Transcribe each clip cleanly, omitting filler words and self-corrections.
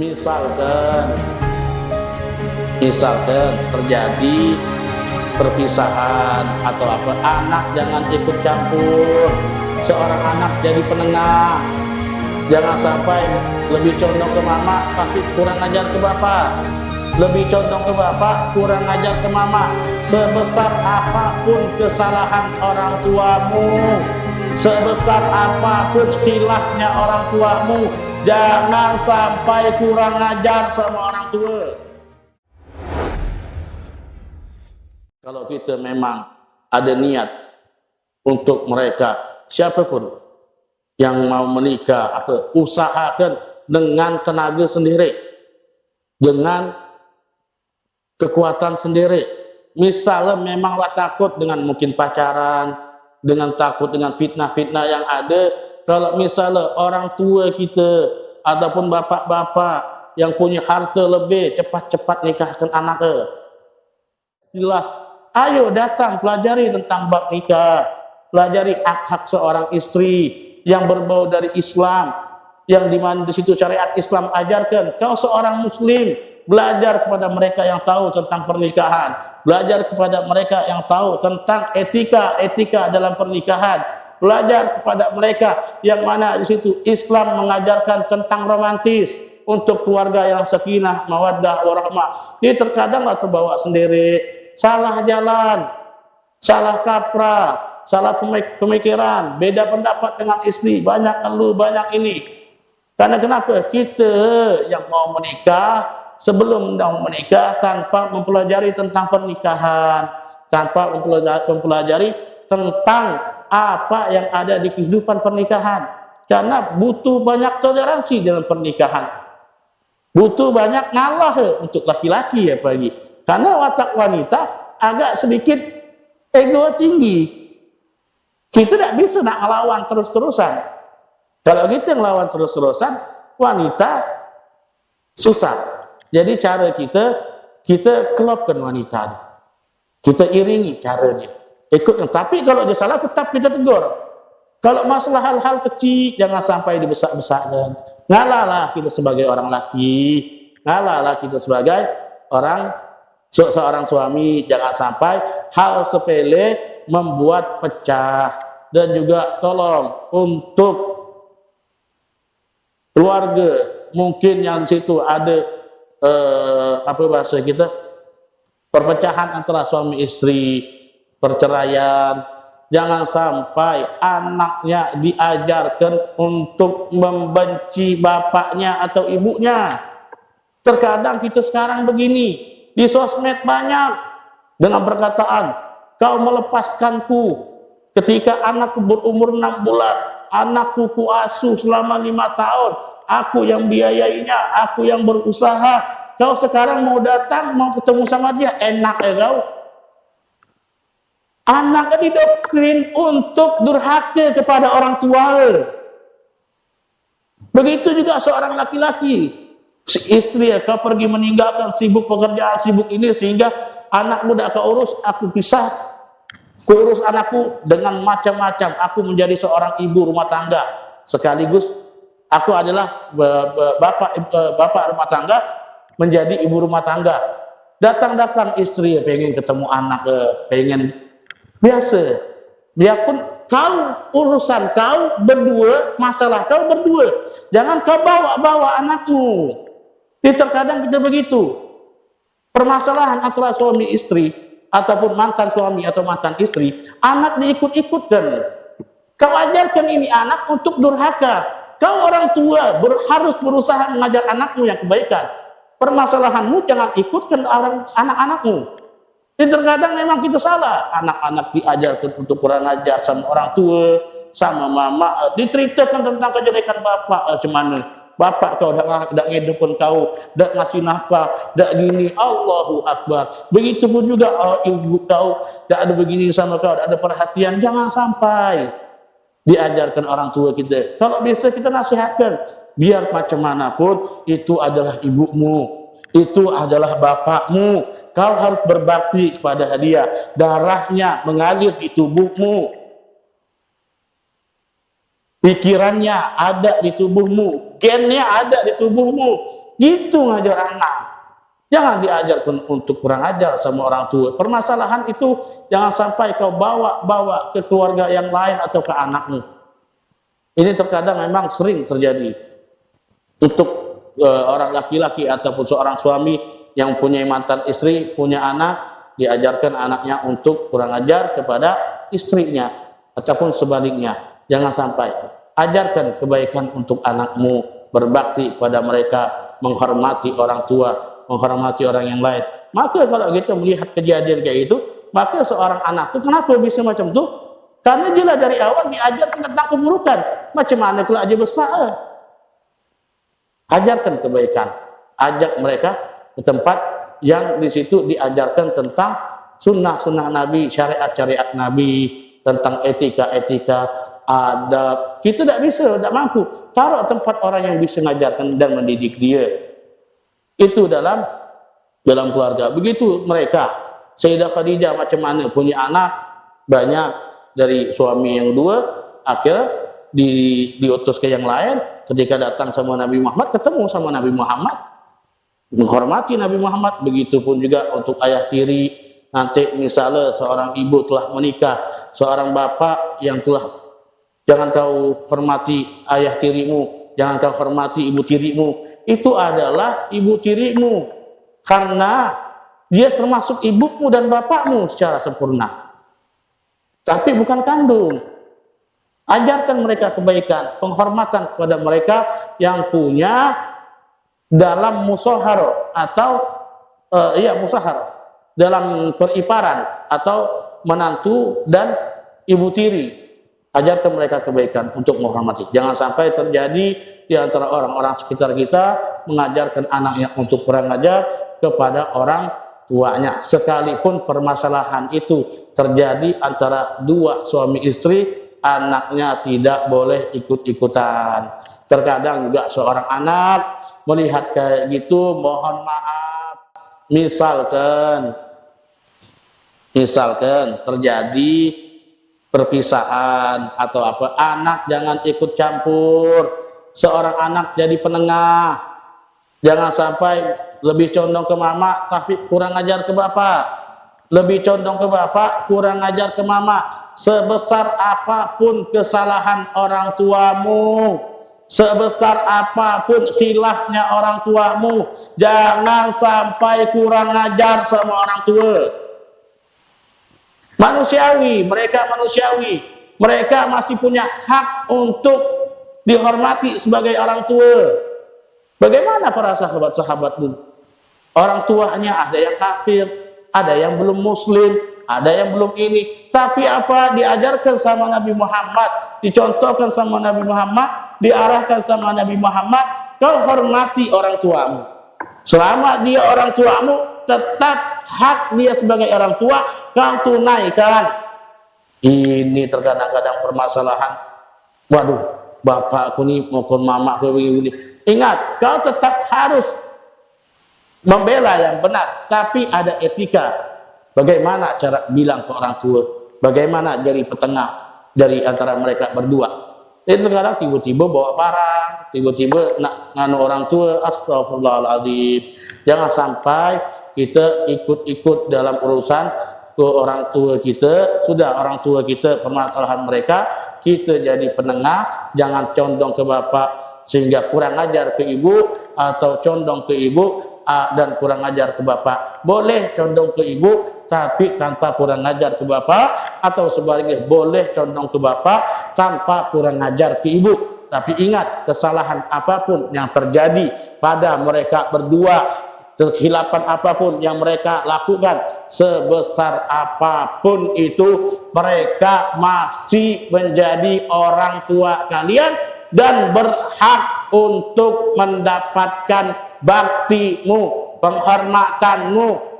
Misalkan terjadi perpisahan atau apa, anak jangan ikut campur. Seorang anak jadi penengah, jangan sampai lebih condong ke mama tapi kurang ajar ke bapak, lebih condong ke bapak kurang ajar ke mama. Sebesar apapun kesalahan orang tuamu, sebesar apapun khilafnya orang tuamu, jangan sampai kurang ajar sama orang tua. Kalau kita memang ada niat untuk mereka, siapapun yang mau menikah, usahakan dengan tenaga sendiri, dengan kekuatan sendiri. Misalnya memanglah takut dengan mungkin pacaran, dengan takut dengan fitnah-fitnah yang ada. Kalau misalnya orang tua kita ataupun bapak-bapak yang punya harta lebih, cepat-cepat nikahkan anaknya. Jelas, ayo datang pelajari tentang bab nikah, pelajari hak-hak seorang istri yang berbau dari Islam, yang dimana di situ syariat Islam ajarkan. Kau seorang muslim, belajar kepada mereka yang tahu tentang pernikahan, belajar kepada mereka yang tahu tentang etika dalam pernikahan, belajar kepada mereka yang mana di situ Islam mengajarkan tentang romantis untuk keluarga yang sakinah, mawaddah, warahmah. Ini terkadang terbawa sendiri, salah jalan, salah kaprah, salah pemikiran, beda pendapat dengan istri, banyak ngeluh, banyak ini. Karena kenapa? Kita yang mau menikah, sebelum menikah tanpa mempelajari tentang pernikahan, tanpa mempelajari tentang apa yang ada di kehidupan pernikahan. Karena butuh banyak toleransi dalam pernikahan, butuh banyak ngalah untuk laki-laki ya pagi. Karena watak wanita agak sedikit ego tinggi. Kita tidak bisa nak ngelawan terus-terusan. Kalau kita ngelawan terus-terusan, wanita susah. Jadi cara kita kelopkan wanita, kita iringi caranya, ikut. Tapi kalau dia salah tetap kita tegur. Kalau masalah hal-hal kecil jangan sampai dibesak-besakkan. Ngalalah kita sebagai orang laki, ngalalah kita sebagai seorang suami, jangan sampai hal sepele membuat pecah. Dan juga tolong untuk keluarga mungkin yang di situ ada bahasa kita, perpecahan antara suami istri, perceraian, jangan sampai anaknya diajarkan untuk membenci bapaknya atau ibunya. Terkadang kita sekarang begini, di sosmed banyak dengan perkataan, kau melepaskanku ketika anakku berumur 6 bulan, anakku kuasuh selama 5 tahun, aku yang biayainya, aku yang berusaha, kau sekarang mau datang, mau ketemu sama dia, enak ya kau. Anaknya didoktrin untuk durhaka kepada orang tua. Begitu juga seorang laki-laki, si istri kau pergi meninggalkan, sibuk pekerjaan, sibuk ini, sehingga anakmu tidak kau urus, aku pisah, kurus anakku dengan macam-macam, aku menjadi seorang ibu rumah tangga, sekaligus aku adalah bapak rumah tangga, menjadi ibu rumah tangga. Datang-datang istri pengen ketemu anak, pengen biasa. Biarpun kau urusan kau berdua, masalah kau berdua, jangan kau bawa anakmu. Jadi terkadang kita begitu. Permasalahan antara suami istri ataupun mantan suami atau mantan istri, anak diikut-ikutkan. Kau ajarkan ini anak untuk durhaka. Kau orang tua harus berusaha mengajar anakmu yang kebaikan. Permasalahanmu jangan ikutkan anak-anakmu. Jadi terkadang memang kita salah. Anak-anak diajarkan untuk kurang ajar sama orang tua, sama mama. Diceritakan tentang kejelekan bapak, cuman bapak kau dah ngedupun kau, dah ngasih nafkah, dah gini, Allahu Akbar. Begitupun juga ibu kau, dah ada begini sama kau, dah ada perhatian. Jangan sampai diajarkan orang tua kita. Kalau bisa kita nasihatkan, biar macam manapun itu adalah ibumu, itu adalah bapakmu. Kau harus berbakti kepada dia. Darahnya mengalir di tubuhmu, pikirannya ada di tubuhmu, gennya ada di tubuhmu. Gitu ngajar anak. Jangan diajarkan untuk kurang ajar sama orang tua. Permasalahan itu jangan sampai kau bawa ke keluarga yang lain atau ke anakmu. Ini terkadang memang sering terjadi untuk orang laki-laki ataupun seorang suami yang punya mantan istri, punya anak, diajarkan anaknya untuk kurang ajar kepada istrinya ataupun sebaliknya. Jangan sampai. Ajarkan kebaikan untuk anakmu, berbakti pada mereka, menghormati orang tua, menghormati orang yang lain. Maka kalau kita melihat kejadian kayak itu, maka seorang anak itu kenapa bisa macam itu? Karena jelas dari awal diajarkan tentang keburukan. Macam mana kalau aja besar? Ajarkan kebaikan, ajak mereka ke tempat yang di situ diajarkan tentang sunnah-sunnah Nabi, syariat-syariat Nabi, tentang etika-etika, adab. Kita tidak bisa, tidak mampu. Taruh tempat orang yang bisa mengajarkan dan mendidik dia. Itu dalam keluarga. Begitu mereka. Sayyidah Khadijah macam mana punya anak banyak dari suami yang dua, akhirnya diutus ke yang lain. Ketika datang sama Nabi Muhammad, ketemu sama Nabi Muhammad, menghormati Nabi Muhammad. Begitupun juga untuk ayah tiri. Nanti misalnya seorang ibu telah menikah, seorang bapak yang telah, jangan kau hormati ayah tirimu, jangan kau hormati ibu tirimu. Itu adalah ibu tirimu karena dia termasuk ibumu dan bapakmu secara sempurna, tapi bukan kandung. Ajarkan mereka kebaikan, penghormatan kepada mereka yang punya dalam musaharah atau musaharah, dalam periparan atau menantu dan ibu tiri. Ajarkan mereka kebaikan untuk menghormati. Jangan sampai terjadi di antara orang-orang sekitar kita mengajarkan anaknya untuk kurang ajar kepada orang tuanya. Sekalipun permasalahan itu terjadi antara dua suami istri, anaknya tidak boleh ikut-ikutan. Terkadang juga seorang anak melihat kayak gitu, mohon maaf, misalkan terjadi perpisahan atau apa, anak jangan ikut campur. Seorang anak jadi penengah, jangan sampai lebih condong ke mama tapi kurang ajar ke bapak, lebih condong ke bapak kurang ajar ke mama. Sebesar apapun kesalahan orang tuamu, sebesar apapun khilafnya orang tuamu, jangan sampai kurang ajar sama orang tua. Manusiawi, mereka masih punya hak untuk dihormati sebagai orang tua. Bagaimana para sahabat-sahabat dulu? Orang tuanya ada yang kafir, ada yang belum muslim, ada yang belum ini. Tapi apa diajarkan sama Nabi Muhammad, dicontohkan sama Nabi Muhammad, diarahkan sama Nabi Muhammad, kau hormati orang tuamu. Selama dia orang tuamu, tetap hak dia sebagai orang tua kau tunaikan. Ini terkadang-kadang permasalahan. Waduh, bapakku nih maupun mamaku begini. Ingat, kau tetap harus membela yang benar, tapi ada etika. Bagaimana cara bilang ke orang tua? Bagaimana jadi petengah dari antara mereka berdua? Itu sekarang tiba-tiba bawa barang, tiba-tiba nak nganu orang tua, astagfirullahaladzim. Jangan sampai kita ikut-ikut dalam urusan ke orang tua kita. Sudah orang tua kita permasalahan mereka, kita jadi penengah. Jangan condong ke bapak sehingga kurang ajar ke ibu, atau condong ke ibu dan kurang ajar ke bapak. Boleh condong ke ibu tapi tanpa kurang ajar ke bapak, atau sebaliknya boleh condong ke bapak tanpa kurang ajar ke ibu. Tapi ingat, kesalahan apapun yang terjadi pada mereka berdua, kehilapan apapun yang mereka lakukan, sebesar apapun itu, mereka masih menjadi orang tua kalian dan berhak untuk mendapatkan baktimu, penghormatanmu,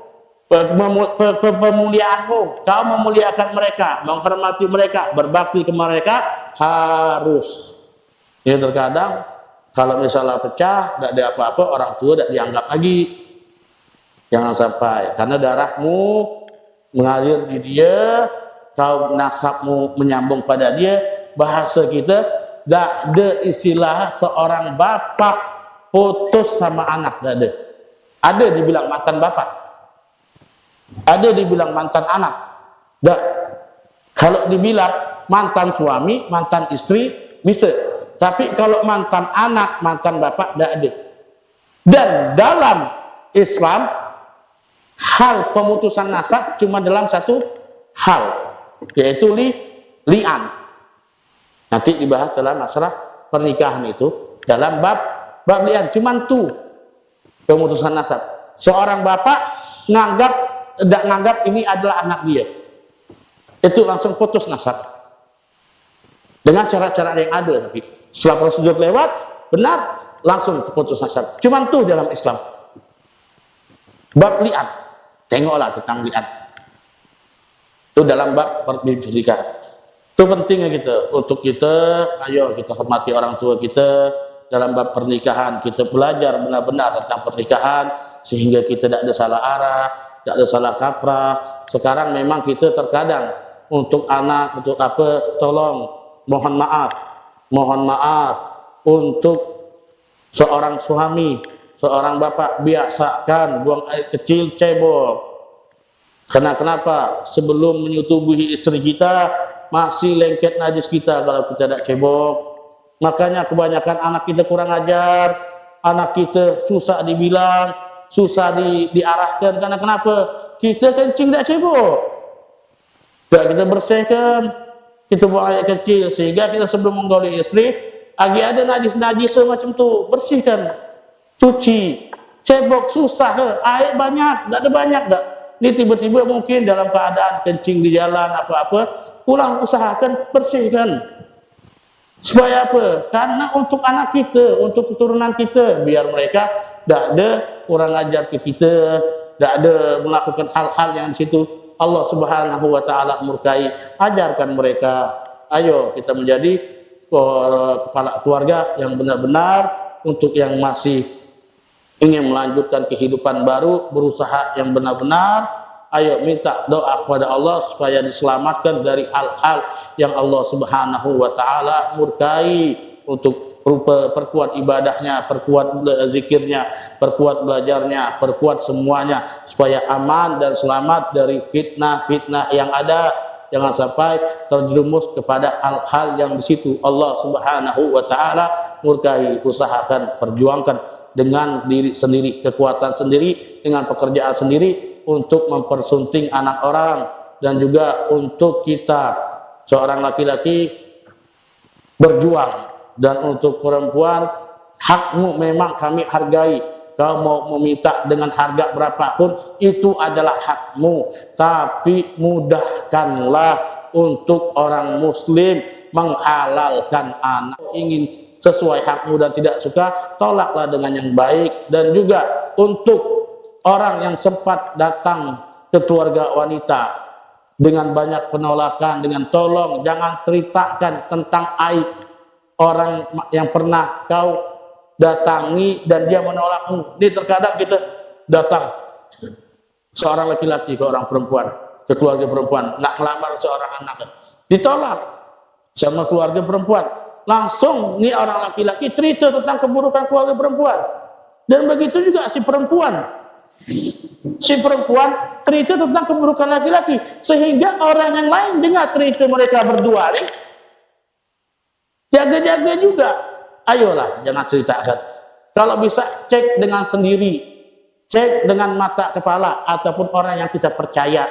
pemuliaanmu. Kau memuliakan mereka, menghormati mereka, berbakti ke mereka, harus. Ini terkadang kalau misalnya pecah, tidak ada apa-apa, orang tua tidak dianggap lagi. Jangan sampai, karena darahmu mengalir di dia, kau nasabmu menyambung pada dia. Bahasa kita, tidak ada istilah seorang bapak putus sama anak, tidak ada. Ada dibilang mantan bapak, ada dibilang mantan anak, tidak. Kalau dibilang mantan suami, mantan istri, bisa. Tapi kalau mantan anak, mantan bapak, tidak ada. Dan dalam Islam, hal pemutusan nasab cuma dalam satu hal, yaitu li'an. Nanti dibahas dalam masalah pernikahan itu, dalam bab li'an. Cuman tuh pemutusan nasab. Seorang bapak tidak nganggap ini adalah anak dia, itu langsung putus nasab dengan cara-cara yang ada. Tapi setelah prosedur lewat, benar, langsung putus nasab. Cuman tuh dalam Islam bab li'an. Tengoklah tentang li'an itu dalam bab pernikahan. Itu pentingnya kita, untuk kita, ayo kita hormati orang tua kita dalam bab pernikahan. Kita belajar benar-benar tentang pernikahan sehingga kita tidak ada salah arah, tidak ada salah kaprah. Sekarang memang kita terkadang untuk anak, untuk apa, tolong mohon maaf untuk seorang suami, seorang bapak, biasakan buang air kecil cebok. Karena kenapa? Sebelum menyetubuhi istri kita, masih lengket najis kita kalau kita tidak cebok. Makanya kebanyakan anak kita kurang ajar, anak kita susah dibilang, susah diarahkan. Karena kenapa? Kita kencing tidak cebok. Tidak kita bersihkan, kita buang air kecil. Sehingga kita sebelum menggauli istri, lagi ada najis-najis semacam tu, bersihkan, cuci, cebok susah, air banyak, tidak ada banyak dah. Ini tiba-tiba mungkin dalam keadaan kencing di jalan apa-apa, pulang usahakan bersihkan. Supaya apa? Karena untuk anak kita, untuk keturunan kita, biar mereka tidak ada kurang ajar ke kita, tidak ada melakukan hal-hal yang di situ Allah Subhanahu wa taala murkai. Ajarkan mereka. Ayo kita menjadi kepala keluarga yang benar-benar, untuk yang masih ingin melanjutkan kehidupan baru, berusaha yang benar-benar. Ayo minta doa kepada Allah supaya diselamatkan dari hal-hal yang Allah Subhanahu wa taala murkai, untuk perkuat ibadahnya, perkuat zikirnya, perkuat belajarnya, perkuat semuanya supaya aman dan selamat dari fitnah-fitnah yang ada. Jangan sampai terjerumus kepada hal-hal yang di situ Allah Subhanahu wa taala murkai. Usahakan, perjuangkan dengan diri sendiri, kekuatan sendiri, dengan pekerjaan sendiri, untuk mempersunting anak orang. Dan juga untuk kita seorang laki-laki berjuang. Dan untuk perempuan, hakmu memang kami hargai. Kau mau meminta dengan harga berapapun, itu adalah hakmu. Tapi mudahkanlah untuk orang muslim menghalalkan anak. Ingin sesuai hakmu dan tidak suka, tolaklah dengan yang baik. Dan juga untuk orang yang sempat datang ke keluarga wanita dengan banyak penolakan, dengan tolong jangan ceritakan tentang aib orang yang pernah kau datangi dan dia menolakmu. Ini terkadang kita datang, seorang laki-laki ke orang perempuan, ke keluarga perempuan, nak melamar seorang anak, ditolak sama keluarga perempuan. Langsung nih orang laki-laki cerita tentang keburukan keluarga perempuan. Dan begitu juga si perempuan cerita tentang keburukan laki-laki, sehingga orang yang lain dengar cerita mereka berdua nih, jaga-jaga juga. Ayolah jangan ceritakan. Kalau bisa cek dengan sendiri, cek dengan mata kepala ataupun orang yang kita percaya.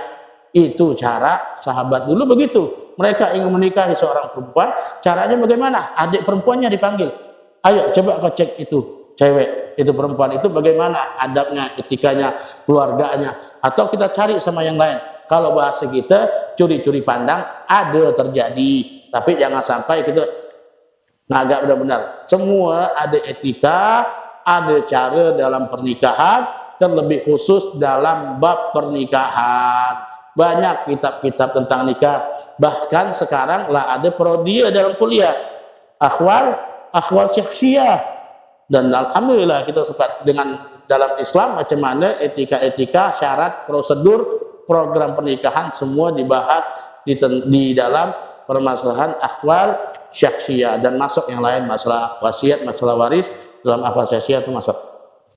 Itu cara sahabat dulu begitu. Mereka ingin menikahi seorang perempuan, caranya bagaimana? Adik perempuannya dipanggil. Ayo coba kau cek itu cewek, itu perempuan itu bagaimana adabnya, etikanya, keluarganya. Atau kita cari sama yang lain. Kalau bahasa kita curi-curi pandang ada terjadi, tapi jangan sampai kita agak benar-benar. Semua ada etika, ada cara dalam pernikahan, terlebih khusus dalam bab pernikahan. Banyak kitab-kitab tentang nikah. Bahkan sekarang lah ada prodi dalam kuliah, akhwal syakhsiyah. Dan alhamdulillah kita sempat dengan dalam Islam macam mana etika-etika, syarat, prosedur, program pernikahan semua dibahas di dalam permasalahan akhwal syakhsiyah. Dan masuk yang lain, masalah wasiat, masalah waris, dalam akal saya itu masuk.